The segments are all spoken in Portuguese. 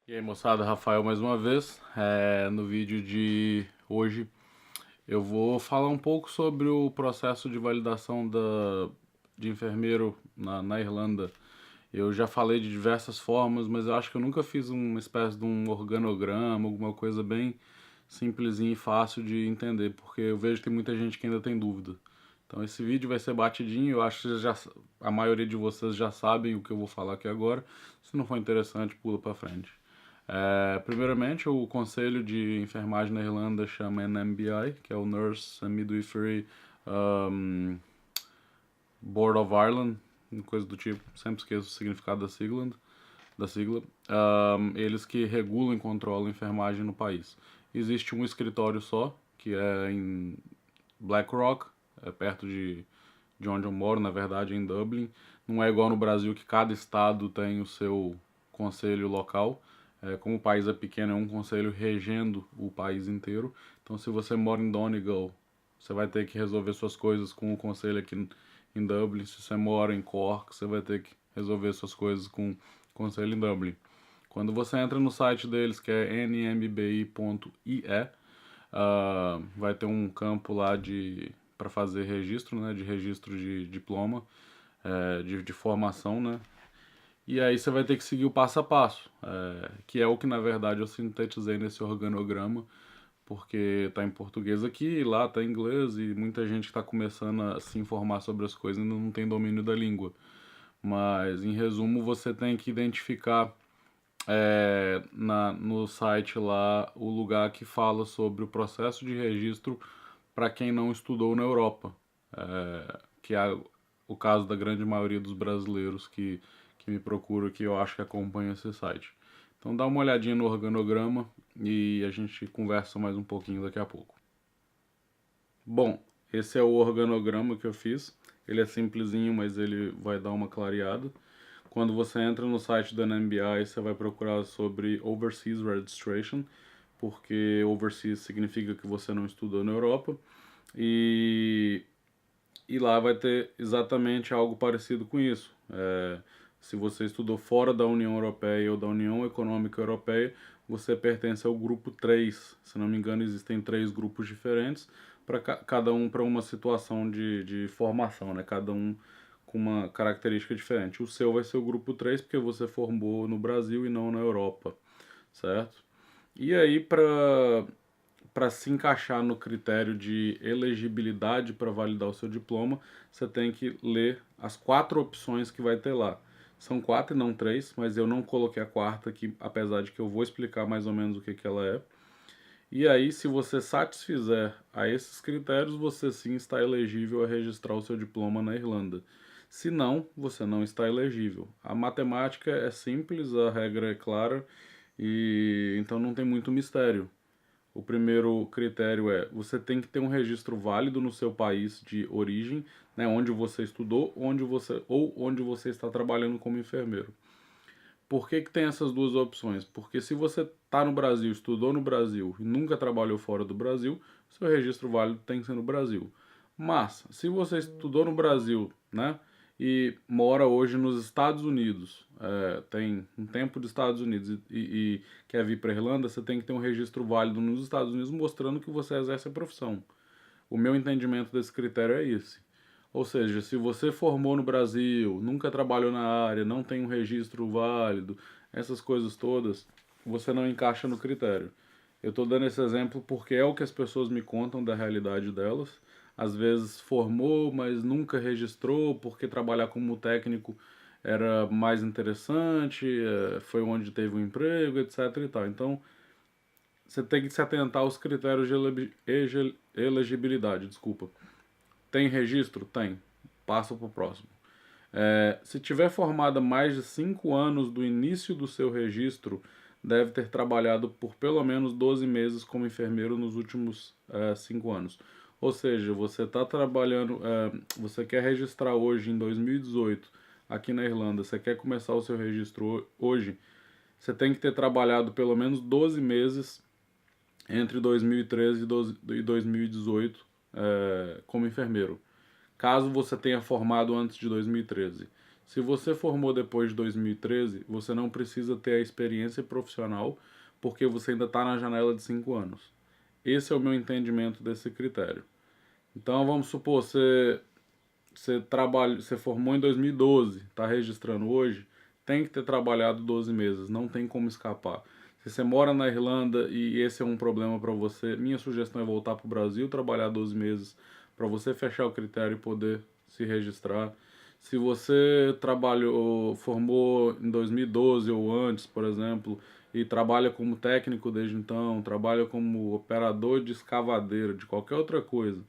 E aí, moçada, Rafael mais uma vez. No vídeo de hoje eu vou falar um pouco sobre o processo de validação de enfermeiro na Irlanda. Eu já falei de diversas formas, mas eu acho que eu nunca fiz uma espécie de um organograma, alguma coisa bem simplesinha e fácil de entender, porque eu vejo que tem muita gente que ainda tem dúvida. Então esse vídeo vai ser batidinho, eu acho que a maioria de vocês já sabem o que eu vou falar aqui agora. Se não for interessante, pula para frente. Primeiramente, o Conselho de Enfermagem na Irlanda chama NMBI, que é o Nurse and Midwifery um, Board of Ireland, coisa do tipo, sempre esqueço o significado da sigla. Eles que regulam e controlam a enfermagem no país. Existe um escritório só, que é em Blackrock, perto de onde eu moro, na verdade, em Dublin. Não é igual no Brasil, que cada estado tem o seu conselho local. Como o país é pequeno, é um conselho regendo o país inteiro. Então, se você mora em Donegal, você vai ter que resolver suas coisas com o conselho aqui em Dublin. Se você mora em Cork, você vai ter que resolver suas coisas com o conselho em Dublin. Quando você entra no site deles, que é nmbi.ie, vai ter um campo lá para fazer registro, né, de registro de diploma, de formação, né? E aí você vai ter que seguir o passo a passo, que é o que na verdade eu sintetizei nesse organograma, porque tá em português aqui, lá tá em inglês e muita gente que está começando a se informar sobre as coisas ainda não tem domínio da língua. Mas em resumo, você tem que identificar no site lá o lugar que fala sobre o processo de registro para quem não estudou na Europa, que é o caso da grande maioria dos brasileiros que me procuram, que eu acho que acompanha esse site. Então dá uma olhadinha no organograma e a gente conversa mais um pouquinho daqui a pouco. Bom, esse é o organograma que eu fiz. Ele é simplesinho, mas ele vai dar uma clareada. Quando você entra no site da NMBI, você vai procurar sobre Overseas Registration, porque Overseas significa que você não estudou na Europa. E lá vai ter exatamente algo parecido com isso. Se você estudou fora da União Europeia ou da União Econômica Europeia, você pertence ao grupo 3. Se não me engano, existem 3 grupos diferentes, para cada um para uma situação de formação, né? Cada um com uma característica diferente. O seu vai ser o grupo 3 porque você formou no Brasil e não na Europa, certo? E aí, para se encaixar no critério de elegibilidade para validar o seu diploma, você tem que ler as 4 opções que vai ter lá. São 4 e não 3, mas eu não coloquei a quarta aqui, apesar de que eu vou explicar mais ou menos o que ela é. E aí, se você satisfizer a esses critérios, você sim está elegível a registrar o seu diploma na Irlanda. Se não, você não está elegível. A matemática é simples, a regra é clara e então não tem muito mistério. O primeiro critério é você tem que ter um registro válido no seu país de origem, né, onde você estudou, onde você está trabalhando como enfermeiro. Por que que tem essas duas opções? Porque se você está no Brasil, estudou no Brasil e nunca trabalhou fora do Brasil, seu registro válido tem que ser no Brasil. Mas, se você estudou no Brasil, né, e mora hoje nos Estados Unidos, tem um tempo dos Estados Unidos e quer vir para a Irlanda, você tem que ter um registro válido nos Estados Unidos mostrando que você exerce a profissão. O meu entendimento desse critério é esse. Ou seja, se você formou no Brasil, nunca trabalhou na área, não tem um registro válido, essas coisas todas, você não encaixa no critério. Eu estou dando esse exemplo porque é o que as pessoas me contam da realidade delas. Às vezes formou, mas nunca registrou porque trabalhar como técnico era mais interessante, foi onde teve um emprego, etc e tal. Então, você tem que se atentar aos critérios de elegibilidade, desculpa. Tem registro? Tem. Passa para o próximo. Se tiver formada mais de 5 anos do início do seu registro, deve ter trabalhado por pelo menos 12 meses como enfermeiro nos últimos 5 anos. Ou seja, você está trabalhando, você quer registrar hoje em 2018 aqui na Irlanda, você quer começar o seu registro hoje, você tem que ter trabalhado pelo menos 12 meses entre 2013 e 2018 como enfermeiro, caso você tenha formado antes de 2013. Se você formou depois de 2013, você não precisa ter a experiência profissional porque você ainda está na janela de 5 anos. Esse é o meu entendimento desse critério. Então vamos supor, você formou em 2012, está registrando hoje, tem que ter trabalhado 12 meses, não tem como escapar. Se você mora na Irlanda e esse é um problema para você, minha sugestão é voltar para o Brasil, trabalhar 12 meses para você fechar o critério e poder se registrar. Se você trabalhou, formou em 2012 ou antes, por exemplo, e trabalha como técnico desde então, trabalha como operador de escavadeira, de qualquer outra coisa,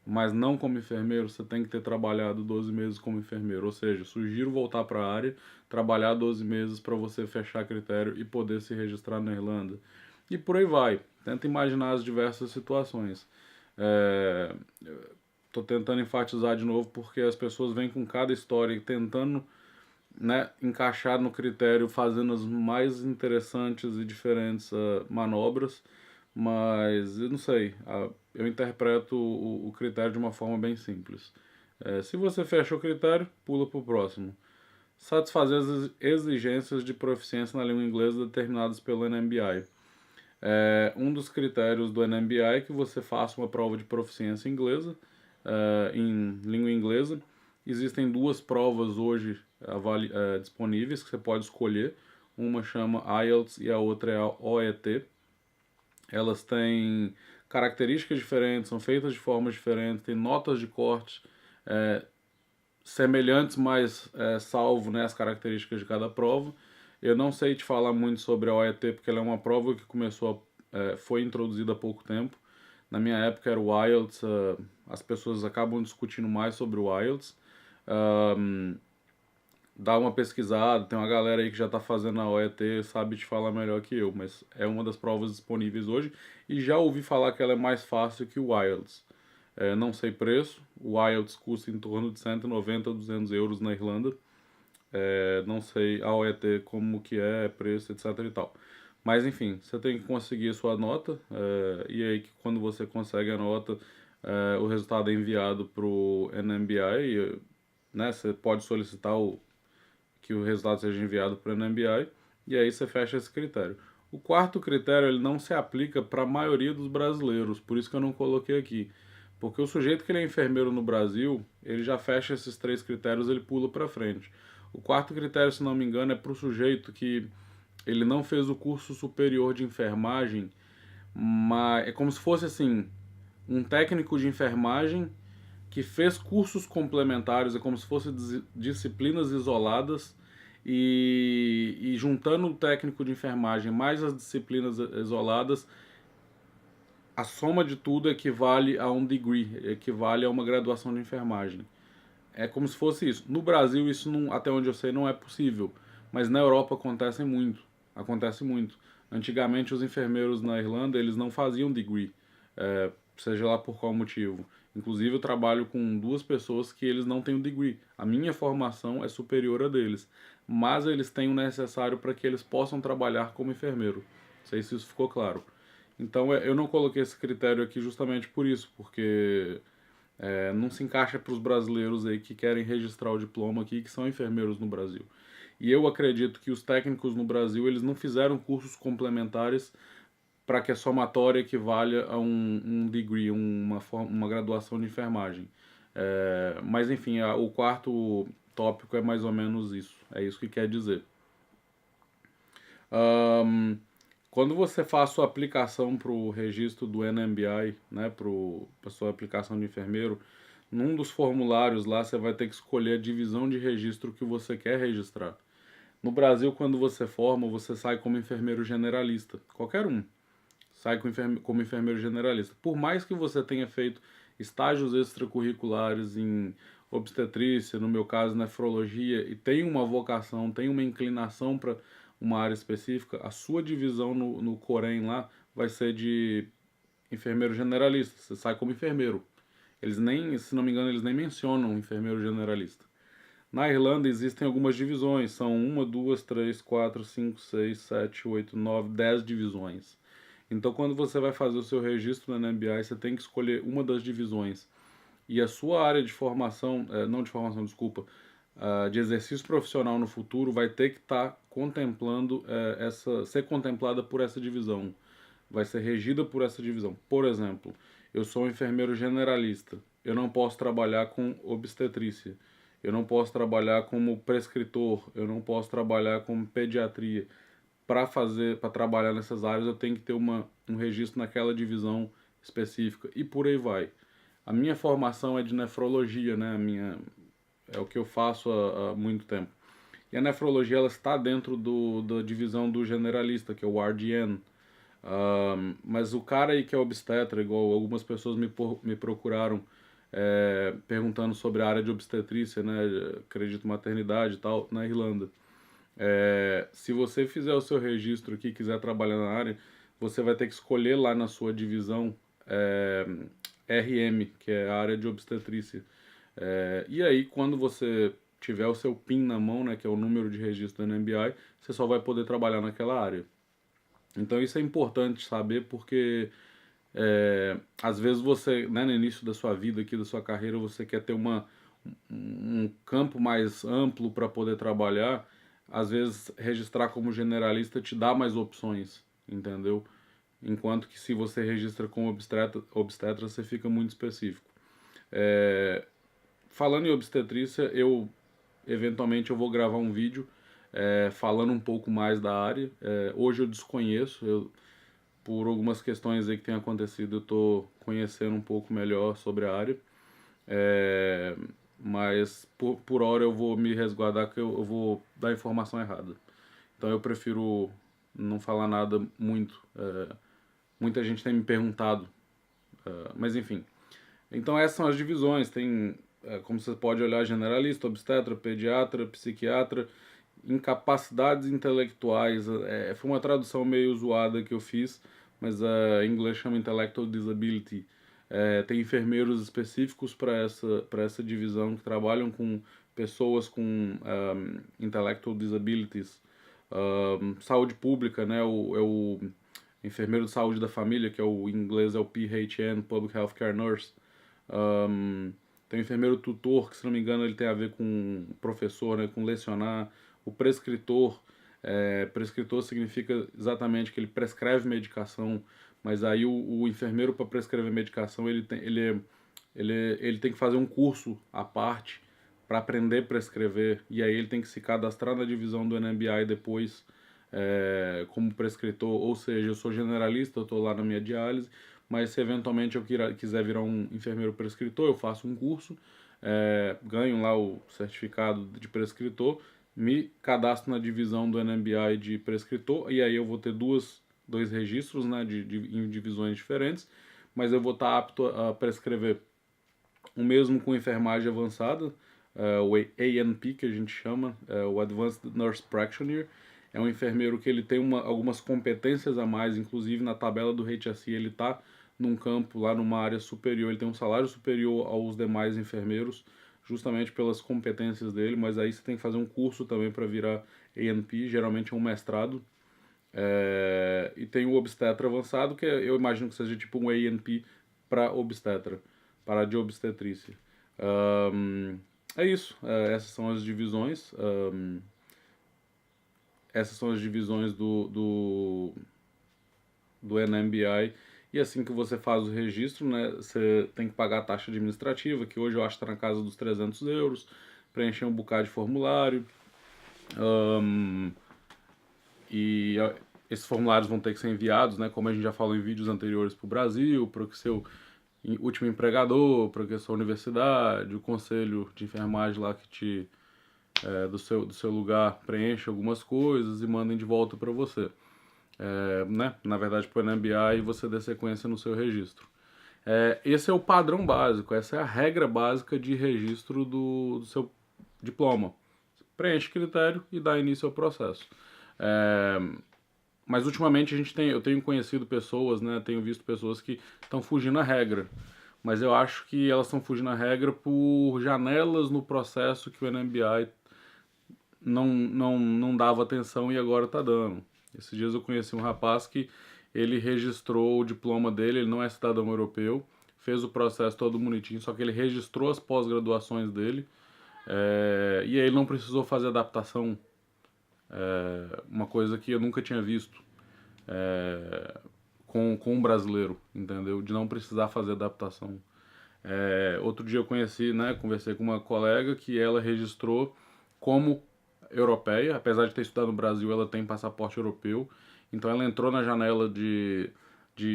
mas não como enfermeiro, você tem que ter trabalhado 12 meses como enfermeiro. Ou seja, sugiro voltar para a área, trabalhar 12 meses para você fechar critério e poder se registrar na Irlanda. E por aí vai. Tenta imaginar as diversas situações. Estou tentando enfatizar de novo porque as pessoas vêm com cada história tentando, né, encaixar no critério, fazendo as mais interessantes e diferentes manobras, mas eu não sei, eu interpreto o critério de uma forma bem simples. Se você fecha o critério, pula para o próximo. Satisfazer as exigências de proficiência na língua inglesa determinadas pelo NMBI. Um dos critérios do NMBI é que você faça uma prova de proficiência inglesa, em língua inglesa. Existem duas provas hoje disponíveis que você pode escolher. Uma chama IELTS e a outra é a OET. Elas têm características diferentes, são feitas de formas diferentes, têm notas de corte semelhantes, mas salvo, né, as características de cada prova. Eu não sei te falar muito sobre a OET, porque ela é uma prova que foi introduzida há pouco tempo. Na minha época era o IELTS, as pessoas acabam discutindo mais sobre o IELTS. Dá uma pesquisada, tem uma galera aí que já está fazendo a OET, sabe te falar melhor que eu, mas é uma das provas disponíveis hoje e já ouvi falar que ela é mais fácil que o IELTS. Não sei preço, o IELTS custa em torno de 190 a 200 euros na Irlanda. Não sei a OET como que é, preço, etc e tal. Mas enfim, você tem que conseguir a sua nota, e aí quando você consegue a nota, o resultado é enviado para o NMBI, né, você pode solicitar que o resultado seja enviado para o NMBI, e aí você fecha esse critério. O quarto critério ele não se aplica para a maioria dos brasileiros, por isso que eu não coloquei aqui. Porque o sujeito que ele é enfermeiro no Brasil, ele já fecha esses três critérios, ele pula para frente. O quarto critério, se não me engano, é para o sujeito que ele não fez o curso superior de enfermagem, mas é como se fosse assim, um técnico de enfermagem que fez cursos complementares, é como se fossem disciplinas isoladas, e juntando o técnico de enfermagem mais as disciplinas isoladas, a soma de tudo equivale a um degree, equivale a uma graduação de enfermagem. É como se fosse isso. No Brasil, isso não, até onde eu sei, não é possível. Mas na Europa acontece muito. Acontece muito. Antigamente, os enfermeiros na Irlanda, eles não faziam degree, seja lá por qual motivo. Inclusive, eu trabalho com duas pessoas que eles não têm o degree. A minha formação é superior a deles. Mas eles têm o necessário para que eles possam trabalhar como enfermeiro. Não sei se isso ficou claro. Então, eu não coloquei esse critério aqui justamente por isso, porque não se encaixa para os brasileiros aí que querem registrar o diploma aqui, que são enfermeiros no Brasil. E eu acredito que os técnicos no Brasil eles não fizeram cursos complementares para que a somatória equivalha a um degree, uma graduação de enfermagem. Mas enfim, o quarto tópico é mais ou menos isso. É isso que quer dizer. Quando você faz sua aplicação para o registro do NMBI, né, para sua aplicação de enfermeiro, num dos formulários lá você vai ter que escolher a divisão de registro que você quer registrar. No Brasil, quando você forma, você sai como enfermeiro generalista. Qualquer um sai como enfermeiro generalista. Por mais que você tenha feito estágios extracurriculares em obstetrícia, no meu caso nefrologia, e tenha uma vocação, tenha uma inclinação para uma área específica, a sua divisão no Corém lá vai ser de enfermeiro generalista. Você sai como enfermeiro. Eles nem, se não me engano, eles nem mencionam enfermeiro generalista. Na Irlanda existem algumas divisões, são 10 divisões. Então quando você vai fazer o seu registro na NMBI, você tem que escolher uma das divisões. E a sua área de formação, não de formação, desculpa, de exercício profissional no futuro vai ter que estar contemplando ser contemplada por essa divisão, vai ser regida por essa divisão. Por exemplo, eu sou um enfermeiro generalista, eu não posso trabalhar com obstetrícia, eu não posso trabalhar como prescritor, eu não posso trabalhar como pediatria. Para trabalhar nessas áreas eu tenho que ter um registro naquela divisão específica e por aí vai. A minha formação é de nefrologia, né? É o que eu faço há muito tempo. E a nefrologia ela está dentro da divisão do generalista, que é o RDN. Mas o cara aí que é obstetra, igual algumas pessoas me procuraram perguntando sobre a área de obstetrícia, né? Acredito maternidade e tal, na Irlanda. Se você fizer o seu registro aqui e quiser trabalhar na área, você vai ter que escolher lá na sua divisão RM, que é a área de obstetrícia. E aí, quando você tiver o seu PIN na mão, né, que é o número de registro do NMBI, você só vai poder trabalhar naquela área. Então isso é importante saber porque às vezes você, né, no início da sua vida aqui, da sua carreira, você quer ter um campo mais amplo para poder trabalhar. Às vezes registrar como generalista te dá mais opções, entendeu? Enquanto que se você registra como obstetra você fica muito específico. Falando em obstetrícia, eventualmente eu vou gravar um vídeo falando um pouco mais da área. Hoje eu desconheço, por algumas questões aí que tem acontecido, eu estou conhecendo um pouco melhor sobre a área. Mas por hora eu vou me resguardar que eu vou dar informação errada. Então eu prefiro não falar nada muito. Muita gente tem me perguntado, mas enfim. Então essas são as divisões. Tem, como você pode olhar, generalista, obstetra, pediatra, psiquiatra, incapacidades intelectuais. Foi uma tradução meio zoada que eu fiz, mas em inglês chama Intellectual Disability. Tem enfermeiros específicos para essa divisão que trabalham com pessoas com intellectual disabilities. Saúde pública, né? O enfermeiro de saúde da família, que em inglês é o PHN, Public Healthcare Nurse. Tem o enfermeiro tutor, que se não me engano ele tem a ver com professor, né? Com lecionar. O prescritor, prescritor significa exatamente que ele prescreve medicação, mas aí o enfermeiro para prescrever medicação ele tem que fazer um curso à parte para aprender a prescrever, e aí ele tem que se cadastrar na divisão do NMBI depois como prescritor, ou seja, eu sou generalista, eu estou lá na minha diálise, mas se eventualmente eu quiser virar um enfermeiro prescritor, eu faço um curso, ganho lá o certificado de prescritor, me cadastro na divisão do NMBI de prescritor, e aí eu vou ter dois registros, né, em divisões diferentes, mas eu vou estar apto a prescrever o mesmo com enfermagem avançada, o ANP que a gente chama, o Advanced Nurse Practitioner. É um enfermeiro que ele tem algumas competências a mais, inclusive na tabela do HSE ele está num campo lá numa área superior, ele tem um salário superior aos demais enfermeiros, justamente pelas competências dele, mas aí você tem que fazer um curso também para virar ANP, geralmente é um mestrado. E tem o obstetra avançado, que eu imagino que seja tipo um ANP para obstetra, para de obstetrícia. É isso, essas são as divisões. Essas são as divisões do NMBI. E assim que você faz o registro, né, você tem que pagar a taxa administrativa, que hoje eu acho que está na casa dos 300 euros, preencher um bocado de formulário. E esses formulários vão ter que ser enviados, né, como a gente já falou em vídeos anteriores, para o Brasil, para o seu último empregador, para a sua universidade, o conselho de enfermagem lá que do seu lugar preenche algumas coisas e mandem de volta para você. Né? Na verdade, para o NMBI e você dê sequência no seu registro. Esse é o padrão básico, essa é a regra básica de registro do seu diploma. Preenche critério e dá início ao processo. Mas ultimamente eu tenho conhecido pessoas, né, tenho visto pessoas que estão fugindo à regra. Mas eu acho que elas estão fugindo à regra por janelas no processo que o NMBI não dava atenção e agora está dando. Esses dias eu conheci um rapaz que ele registrou o diploma dele, ele não é cidadão europeu, fez o processo todo bonitinho, só que ele registrou as pós-graduações dele, E aí ele não precisou fazer adaptação, uma coisa que eu nunca tinha visto com um brasileiro, entendeu? De não precisar fazer adaptação. Outro dia eu conheci, né, conversei com uma colega que ela registrou como europeia, apesar de ter estudado no Brasil, ela tem passaporte europeu, então ela entrou na janela de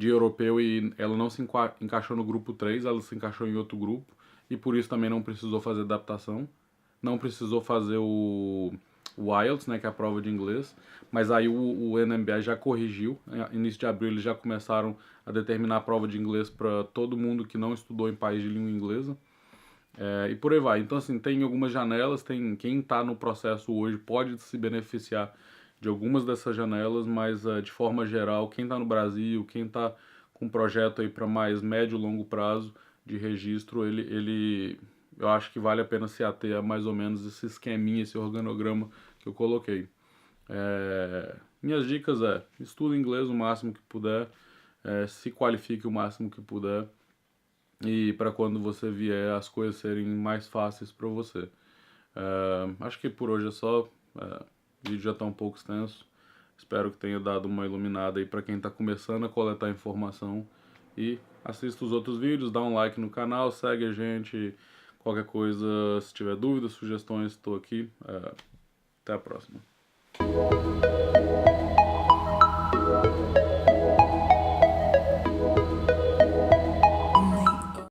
europeu e ela não se encaixou no grupo 3, ela se encaixou em outro grupo, e por isso também não precisou fazer adaptação, não precisou fazer o IELTS, né, que é a prova de inglês, mas aí o NMBA já corrigiu, início de abril eles já começaram a determinar a prova de inglês para todo mundo que não estudou em país de língua inglesa, e por aí vai. Então, assim, tem algumas janelas, tem quem está no processo hoje pode se beneficiar de algumas dessas janelas, mas de forma geral, quem está no Brasil, quem está com um projeto aí para mais médio e longo prazo de registro, eu acho que vale a pena se ater a mais ou menos esse esqueminha, esse organograma que eu coloquei. Minhas dicas estuda inglês o máximo que puder, se qualifique o máximo que puder, e para quando você vier as coisas serem mais fáceis para você. Acho que por hoje é só. O vídeo já está um pouco extenso. Espero que tenha dado uma iluminada aí para quem está começando a coletar informação. E assista os outros vídeos, dá um like no canal, segue a gente. Qualquer coisa, se tiver dúvidas, sugestões, estou aqui. Até a próxima.